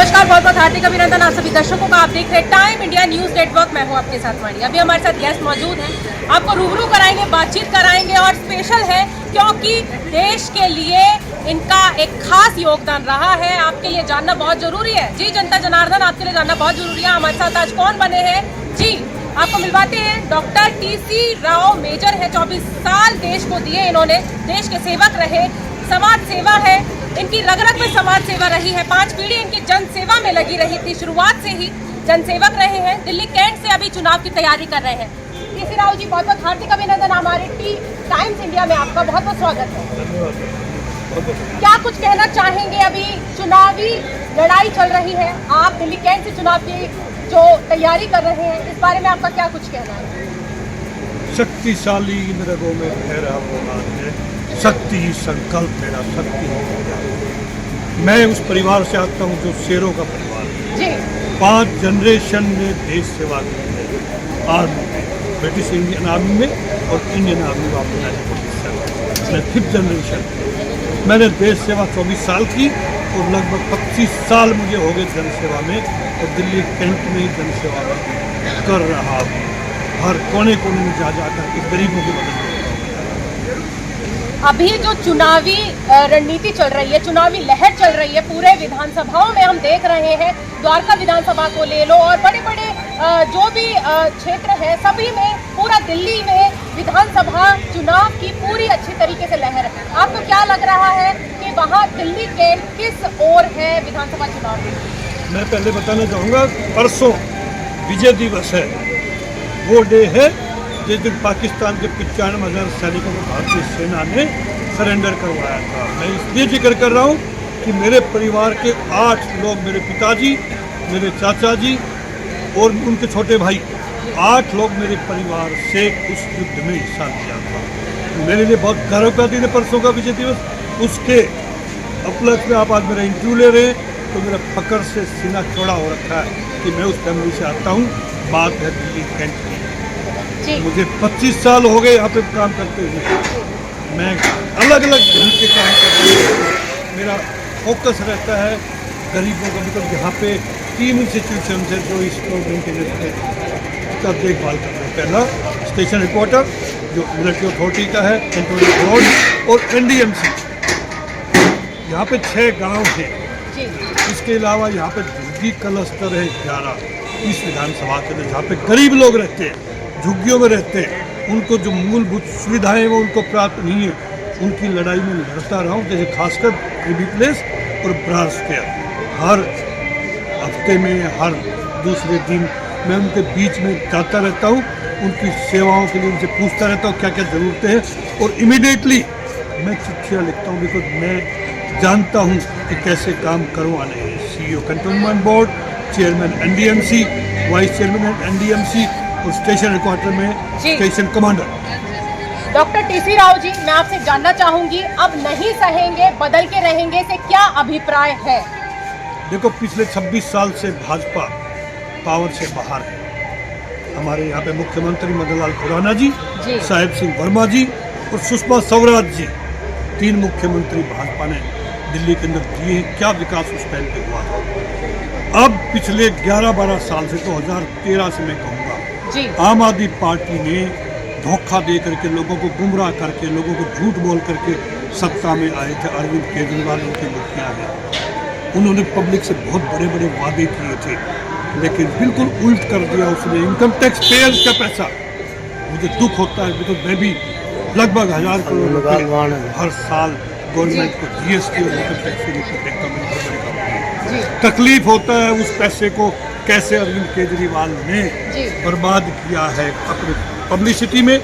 नमस्कार, बहुत बहुत हार्दिक अभिनंदन आप सभी दर्शकों का। आप देख रहे हैं टाइम इंडिया न्यूज नेटवर्क। मैं हूं आपके साथ वाणी। अभी हमारे साथ गेस्ट मौजूद हैं, आपको रूबरू कराएंगे, बातचीत कराएंगे और स्पेशल है क्योंकि देश के लिए इनका एक खास योगदान रहा है। आपके लिए जानना बहुत जरूरी है जी, जनता जनार्दन, आपके लिए जानना बहुत जरूरी है। हमारे साथ आज कौन बने हैं जी, आपको मिलवाते हैं। डॉक्टर टीसी राव मेजर है, 24 साल देश को दिए इन्होंने, देश के सेवक रहे, समाज सेवा है इनकी रग रग में, समाज सेवा रही है। 5 पीढ़ी इनकी जन सेवा में लगी रही थी, शुरुआत से ही जनसेवक रहे हैं। दिल्ली कैंट से अभी चुनाव की तैयारी कर रहे हैं। टीसी राव जी, बहुत बहुत हार्दिक अभिनंदन। हमारे टाइम्स इंडिया में आपका बहुत बहुत स्वागत है। क्या कुछ कहना चाहेंगे? अभी चुनावी लड़ाई चल रही है, आप दिल्ली कैंट से चुनाव की जो तैयारी कर रहे हैं, इस बारे में आपका क्या कुछ कहना है? शक्तिशाली इन रगों में ठहरा हुआ है, शक्ति ही संकल्प मेरा, शक्ति हो। मैं उस परिवार से आता हूँ जो शेरों का परिवार है जी। 5 जनरेशन में देश सेवा की है, आर्मी में, ब्रिटिश इंडियन आर्मी में और इंडियन आर्मी में अपना मैं 5th जनरेशन। मैंने देश सेवा 24 साल की और लगभग 25 साल मुझे हो गए जनसेवा में, और दिल्ली कैंट में ही जनसेवा में कर रहा हूँ। हर कोने कोने में जा जाकर के गरीबों की मदद। अभी जो चुनावी रणनीति चल रही है, चुनावी लहर चल रही है, पूरे विधानसभाओं में हम देख रहे हैं। द्वारका विधानसभा को ले लो और बड़े बड़े जो भी क्षेत्र है, सभी में, पूरा दिल्ली में विधानसभा चुनाव की पूरी अच्छी तरीके से लहर है। आपको क्या लग रहा है कि वहाँ दिल्ली के किस ओर है विधानसभा चुनाव में? मैं पहले बताना चाहूँगा, परसों विजय दिवस है, वो डे है जिस दिन पाकिस्तान के 95,000 सैनिकों को भारतीय सेना ने सरेंडर करवाया था। मैं इसलिए जिक्र कर रहा हूँ कि मेरे परिवार के 8 लोग, मेरे पिताजी, मेरे चाचा जी और उनके छोटे भाई, 8 लोग मेरे परिवार से उस युद्ध में हिस्सा लिया था। मेरे लिए बहुत गर्व का दिन है परसों का विजय दिवस। उसके उपलक्ष्य में आप आज मेरा इंटरव्यू ले रहे हैं तो मेरा फकर से सीना चौड़ा हो रखा है कि मैं उस फैमिली से आता हूँ। बात है दिल्ली कैंट की। मुझे 25 साल हो गए यहाँ पे काम करते हुए। मैं अलग अलग ढंग के काम करता हूँ। मेरा फोकस रहता है गरीबों का, मतलब यहाँ पे 3 इंस्टीट्यूशन है जो इस प्रोग्राम के लिए का देखभाल कर रहे हैं। पहला स्टेशन रिपोर्टर जो मिलिट्री अथॉरिटी का है, कंट्रोल बोर्ड और NDMC। यहाँ पे 6 गांव हैं। इसके अलावा यहाँ पे झुग्गी क्लस्टर है 11 इस विधानसभा के अंदर, जहाँ पे गरीब लोग रहते हैं, झुग्गियों में रहते हैं, उनको जो मूलभूत सुविधाएं वो उनको प्राप्त नहीं है, उनकी लड़ाई में लड़ता रहा हूँ। जैसे खासकर क्रिबी प्लेस और ब्रास केयर, हर हफ्ते में, हर दूसरे दिन मैं उनके बीच में जाता रहता हूँ, उनकी सेवाओं के लिए उनसे पूछता रहता हूँ क्या क्या ज़रूरतें हैं, और इमीडिएटली मैं चिट्ठियाँ लिखता हूँ, बिकॉज मैं जानता हूँ कि कैसे काम करवाने हैं। CEO cantonment board, chairman NDMC, vice chairman NDMC और स्टेशन रिकॉर्डर में station commander. Doctor TC Rao ji, मैं आपसे जानना चाहूंगी, अब नहीं सहेंगे, बदल के रहेंगे से क्या अभिप्राय है? देखो, पिछले 26 साल से भाजपा पावर से बाहर है। हमारे यहाँ पे मुख्यमंत्री मदन लाल खुराना जी, साहेब सिंह वर्मा जी और सुषमा स्वराज जी, 3 मुख्यमंत्री भाजपा ने दिल्ली के अंदर दिए। क्या विकास उस टाइम पे हुआ था। अब पिछले 11-12 साल से, 2013 से मैं कहूँगा, आम आदमी पार्टी ने धोखा दे करके, लोगों को गुमराह करके, लोगों को झूठ बोल करके सत्ता में आए थे। अरविंद केजरीवाल उनके मुखिया हैं, उन्होंने पब्लिक से बहुत बड़े बड़े वादे किए थे, लेकिन बिल्कुल उल्ट कर दिया उसने। इनकम टैक्स पेयर्स का पैसा, मुझे दुख होता है, बिकॉज मैं भी लगभग 1000 करोड़ रुपये हर साल गवर्नमेंट को GST और इनकम टैक्स के लिए देखता हूँ। तकलीफ होता है उस पैसे को कैसे अरविंद केजरीवाल ने बर्बाद किया है, अपने पब्लिसिटी में,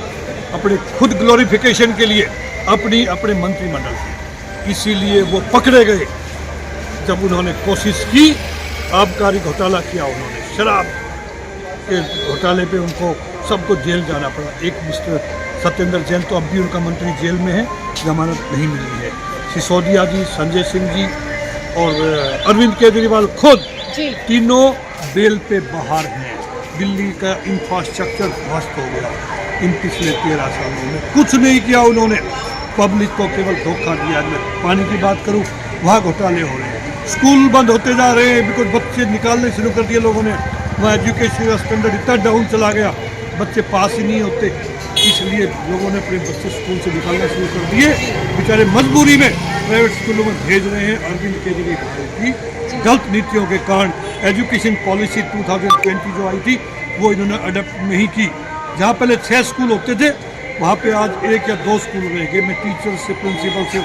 अपने खुद ग्लोरिफिकेशन के लिए, अपने मंत्रिमंडल से। इसीलिए वो पकड़े गए जब उन्होंने कोशिश की, आबकारी घोटाला किया उन्होंने, शराब के घोटाले पे उनको सबको जेल जाना पड़ा। एक मिस्टर सत्येंद्र जैन तो अब भी उनका मंत्री जेल में है, जमानत नहीं मिली है। सिसोदिया जी, संजय सिंह जी और अरविंद केजरीवाल खुद, तीनों बेल पे बाहर हैं। दिल्ली का इंफ्रास्ट्रक्चर ध्वस्त हो गया इन पिछले 13 सालों में। कुछ नहीं किया उन्होंने, पब्लिक को केवल धोखा दिया। मैं पानी की बात करूं, वहाँ घोटाले हो रहे हैं, स्कूल बंद होते जा रहे हैं, बिकॉज बच्चे निकालने शुरू कर दिए लोगों ने। वहाँ एजुकेशन का स्टैंडर्ड इतना डाउन चला गया, बच्चे पास ही नहीं होते, इसलिए लोगों ने अपने बच्चे स्कूल से निकालना शुरू कर दिए। बेचारे मजबूरी में प्राइवेट स्कूलों में भेज रहे हैं। अरविंद केजरीवाल की गलत नीतियों के कारण एजुकेशन पॉलिसी 2020 जो आई थी वो इन्होंने अडॉप्ट नहीं की। जहाँ पहले 6 स्कूल होते थे वहाँ पे आज 1 या 2 स्कूल रह गए। मैं टीचर से, प्रिंसिपल से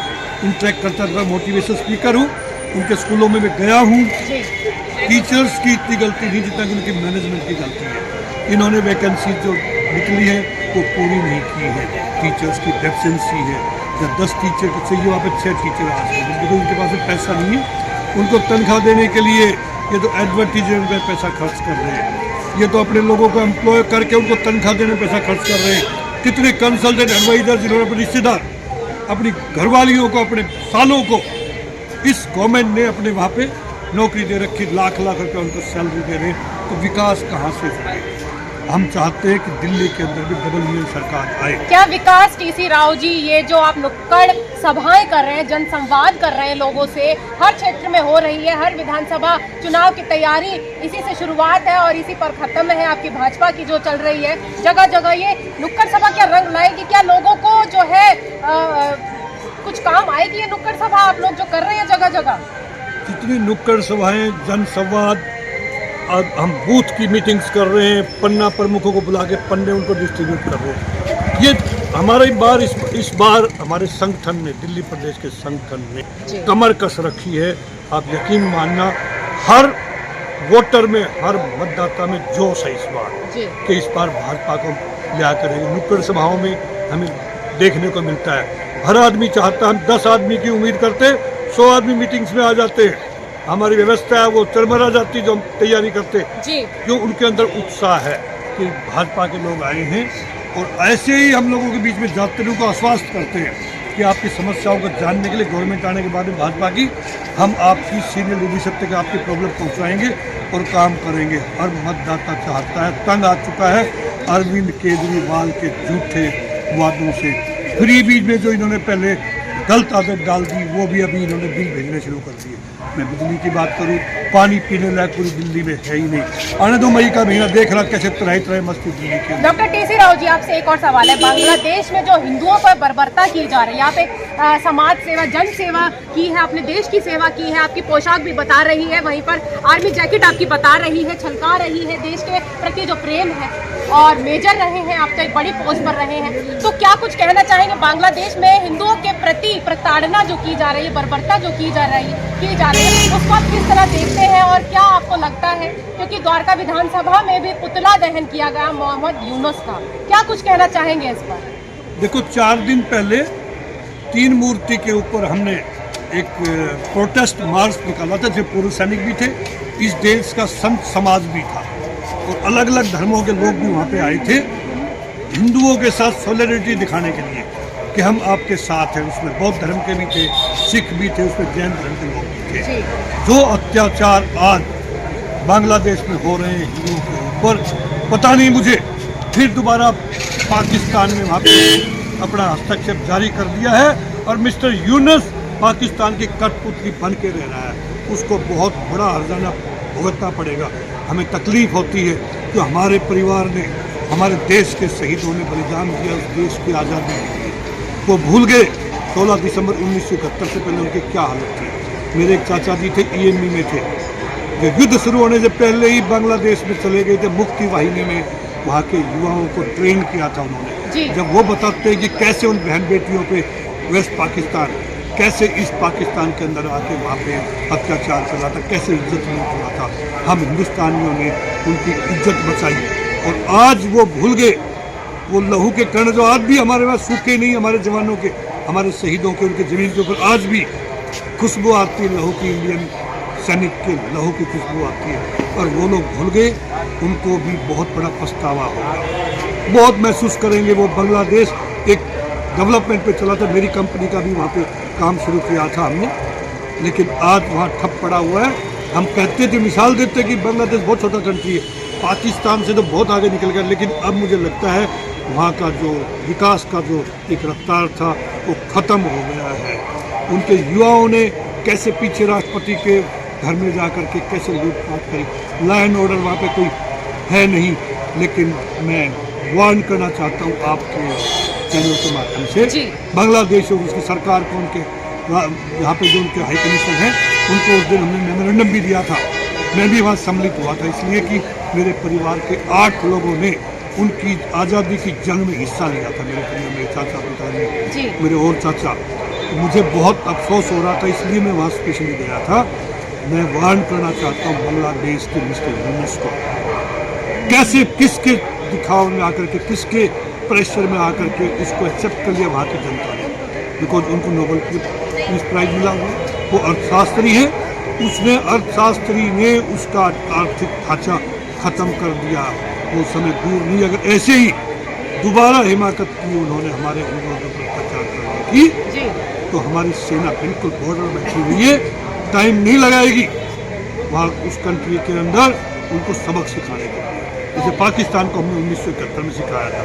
इंटरेक्ट करता था, मोटिवेशन स्पीकर हूँ, उनके स्कूलों में मैं गया हूँ। टीचर्स की इतनी गलती नहीं जितना कि उनकी मैनेजमेंट की गलती है। इन्होंने वैकेंसी जो निकली है वो पूरी नहीं की है। टीचर्स की डेफिशिएंसी है। जब 10 टीचर को चाहिए वहाँ पे 6 टीचर आ सकते हैं, क्योंकि उनके पास में पैसा नहीं है। उनको तनख्वाह देने के लिए ये तो एडवर्टीजमेंट में पैसा खर्च कर रहे हैं, ये तो अपने लोगों को एम्प्लॉय करके उनको तनख्वाह देने में पैसा खर्च कर रहे हैं। कितने कंसल्टेंट एडवाइजर जिन्होंने अपने रिश्तेदार, अपनी घरवालियों को, अपने सालों को इस गवर्नमेंट ने अपने वहाँ पे नौकरी दे रखी, लाख लाख रुपए उनको सैलरी दे रहे, तो विकास कहाँ से होंगे? हम चाहते हैं कि दिल्ली के अंदर भी डबल इंजन सरकार आए। क्या विकास टीसी राव जी, ये जो आप नुक्कड़ सभाएं कर रहे हैं, जनसंवाद कर रहे हैं लोगों से, हर क्षेत्र में हो रही है, हर विधानसभा चुनाव की तैयारी इसी से शुरुआत है और इसी पर खत्म है आपकी भाजपा की जो चल रही है, जगह जगह ये नुक्कड़ सभा क्या रंग लाएगी? क्या लोगों को जो है कुछ काम आएगी ये नुक्कड़ सभा आप लोग जो कर रहे हैं जगह जगह? जितनी नुक्कड़ सभाएं, जनसंवाद, अब हम बूथ की मीटिंग्स कर रहे हैं, पन्ना प्रमुखों को बुला के पन्ने उनको डिस्ट्रीब्यूट कर रहे हैं। ये हमारे इस बार हमारे संगठन ने, दिल्ली प्रदेश के संगठन ने कमर कस रखी है। आप यकीन मानना, हर वोटर में, हर मतदाता में जोश है इस बार कि इस बार भाजपा को लिया करेंगे। नुक्कड़ सभाओं में हमें देखने को मिलता है, हर आदमी चाहता है, हम 10 आदमी की उम्मीद करते, 100 आदमी मीटिंग्स में आ जाते हैं। हमारी व्यवस्था है वो चरमरा जाती जो हम तैयारी करते, जो उनके अंदर उत्साह है कि भाजपा के लोग आए हैं। और ऐसे ही हम लोगों के बीच में जाते लोगों को आश्वस्त करते हैं कि आपकी समस्याओं को जानने के लिए गवर्नमेंट आने के बाद में भाजपा की, हम आपकी सीनियर लीडरशिप तक आपकी प्रॉब्लम पहुंचाएंगे और काम करेंगे। हर मतदाता चाहता है, तंग आ चुका है अरविंद केजरीवाल के झूठे वादों से। फ्री बीज में जो इन्होंने पहले गलत आदत डाल दी, वो भी अभी इन्होंने बिल भेजने शुरू कर दिए। मैं बिजली की बात करूं, पानी पीने लायक पूरी दिल्ली में है ही नहीं। आने दो मई का महीना, देख रहा कैसे तरह मस्ती दिल्ली की। डॉक्टर टीसी राव जी, आपसे एक और सवाल है। बांग्लादेश में जो हिंदुओं पर बर्बरता की जा रही है, आप एक समाज सेवा, जन सेवा की है, अपने देश की सेवा की है, आपकी पोशाक भी बता रही है, वहीं पर आर्मी जैकेट आपकी बता रही है, छलका रही है देश के प्रति जो प्रेम है, और मेजर रहे हैं आप, तो एक बड़ी पोस्ट पर रहे हैं, तो क्या कुछ कहना चाहेंगे? बांग्लादेश में हिंदुओं के प्रति प्रताड़ना जो की जा रही है, बर्बरता जो की जा रही है, उसको आप किस तरह देखते हैं और क्या आपको लगता है? क्योंकि द्वारका विधानसभा में भी पुतला दहन किया गया मोहम्मद यूनुस का, क्या कुछ कहना चाहेंगे इस पर? देखो, 4 दिन पहले 3 मूर्ति के ऊपर हमने एक प्रोटेस्ट मार्च निकाला था, जो पूर्व सैनिक भी थे, इस देश का संत समाज भी था और अलग अलग धर्मों के लोग भी वहाँ पे आए थे, हिंदुओं के साथ सॉलिडरिटी दिखाने के लिए कि हम आपके साथ हैं। उसमें बौद्ध धर्म के भी थे, सिख भी थे, उसमें जैन धर्म के लोग भी थे। जो अत्याचार आज बांग्लादेश में हो रहे हैं हिंदुओं के ऊपर, पता नहीं मुझे फिर दोबारा पाकिस्तान में वहाँ पे अपना हस्तक्षेप जारी कर दिया है और मिस्टर यूनुस पाकिस्तान की कठपुतली बन के रह रहा है। उसको बहुत बड़ा हर्जाना भुगतना पड़ेगा। हमें तकलीफ होती है कि हमारे परिवार ने, हमारे देश के शहीदों ने बलिदान दिया उस देश की आज़ादी के लिए। वो भूल गए 16 दिसंबर 1971 से पहले उनकी क्या हालत थी। मेरे एक चाचा जी थे, EME में थे, जो युद्ध शुरू होने से पहले ही बांग्लादेश में चले गए थे। मुक्ति वाहिनी में वहाँ के युवाओं को ट्रेन किया था उन्होंने। जब वो बताते हैं कि कैसे उन बहन बेटियों पे वेस्ट पाकिस्तान, कैसे ईस्ट पाकिस्तान के अंदर आके वहाँ पे अत्याचार चला था, कैसे इज्जत नहीं चला था, हम हिंदुस्तानियों ने उनकी इज्जत बचाई। और आज वो भूल गए वो लहू के कण जो आज भी हमारे पास सूखे नहीं, हमारे जवानों के, हमारे शहीदों के, उनके ज़मीन के ऊपर आज भी खुशबू आती है लहू की, इंडियन सैनिक के लहू की खुशबू आती है। और वो लोग भूल गए, उनको भी बहुत बड़ा पछतावा होगा, बहुत महसूस करेंगे। वो बांग्लादेश एक डेवलपमेंट पे चला था, मेरी कंपनी का भी वहाँ पे काम शुरू किया था हमने, लेकिन आज वहाँ ठप पड़ा हुआ है। हम कहते थे, मिसाल देते कि बांग्लादेश बहुत छोटा कंट्री है, पाकिस्तान से तो बहुत आगे निकल गया, लेकिन अब मुझे लगता है वहाँ का जो विकास का जो एक रफ्तार था वो ख़त्म हो गया है। उनके युवाओं ने कैसे पीछे राष्ट्रपति के घर में जाकर के कैसे लूटपाट करी। लॉ एंड ऑर्डर वहाँ पे कोई है नहीं, लेकिन मैं वार्न करना चाहता हूँ आपके चैनल के माध्यम से बांग्लादेश और उसकी सरकार को, उनके यहाँ पे जो उनके हाई कमिश्नर हैं उनको उस दिन हमने मेमोरेंडम भी दिया था। मैं भी वहाँ सम्मिलित हुआ था, इसलिए कि मेरे परिवार के 8 लोगों ने उनकी आज़ादी की जंग में हिस्सा लिया था। मेरे चाचा पिताजी, मेरे और चाचा, मुझे बहुत अफसोस हो रहा था, इसलिए मैं वहाँ स्पेशली गया था। मैं वार्न करना चाहता हूँ बांग्लादेश के मिस्टर यूनुस को, कैसे किसके दिखाव में आकर के, किसके प्रेशर में आकर के इसको एक्सेप्ट कर लिया वहाँ की जनता ने, बिकॉज उनको नोबेल पीस प्राइज मिला हुआ। वो अर्थशास्त्री है, उसने अर्थशास्त्री ने उसका आर्थिक ढांचा खत्म कर दिया। वो समय दूर नहीं, अगर ऐसे ही दोबारा हिमाकत की उन्होंने हमारे लोगों पर अत्याचार करने की, तो हमारी सेना बिल्कुल बॉर्डर में बैठी हुई है, टाइम नहीं लगाएगी वहाँ उस कंट्री के अंदर उनको सबक सिखाने के लिए। जैसे पाकिस्तान को हमने 1971 में सिखाया था,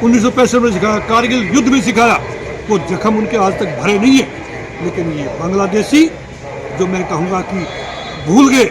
1965 में सिखाया, कारगिल युद्ध में सिखाया। वो जख्म उनके आज तक भरे नहीं है, लेकिन ये बांग्लादेशी जो मैं कहूँगा कि भूल गए,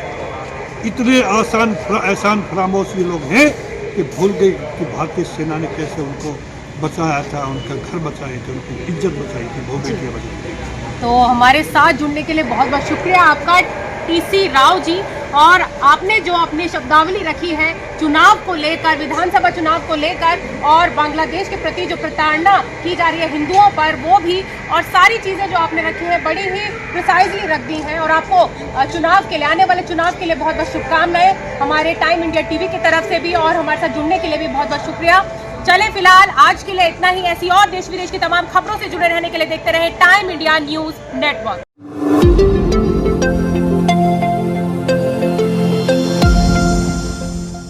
इतने एहसान फरामोश ये लोग हैं कि भूल गए कि भारतीय सेना ने कैसे उनको बचाया था, उनका घर बचाए थे, उनकी इज्जत बचाई थी, वो बेटियाँ बचाई थी। तो हमारे साथ जुड़ने के लिए बहुत बहुत शुक्रिया आपका टीसी राव जी। और आपने जो अपनी शब्दावली रखी है चुनाव को लेकर, विधानसभा चुनाव को लेकर, और बांग्लादेश के प्रति जो प्रताड़ना की जा रही है हिंदुओं पर, वो भी, और सारी चीज़ें जो आपने रखी हैं बड़ी ही प्रिसाइजली रख दी हैं। और आपको चुनाव के लिए, आने वाले चुनाव के लिए बहुत बहुत शुभकामनाएं हमारे टाइम इंडिया टीवी की तरफ से भी, और हमारे साथ जुड़ने के लिए भी बहुत बहुत शुक्रिया। चले फिलहाल आज के लिए इतना ही। ऐसी और देश विदेश की तमाम खबरों से जुड़े रहने के लिए देखते रहे टाइम इंडिया न्यूज़ नेटवर्क।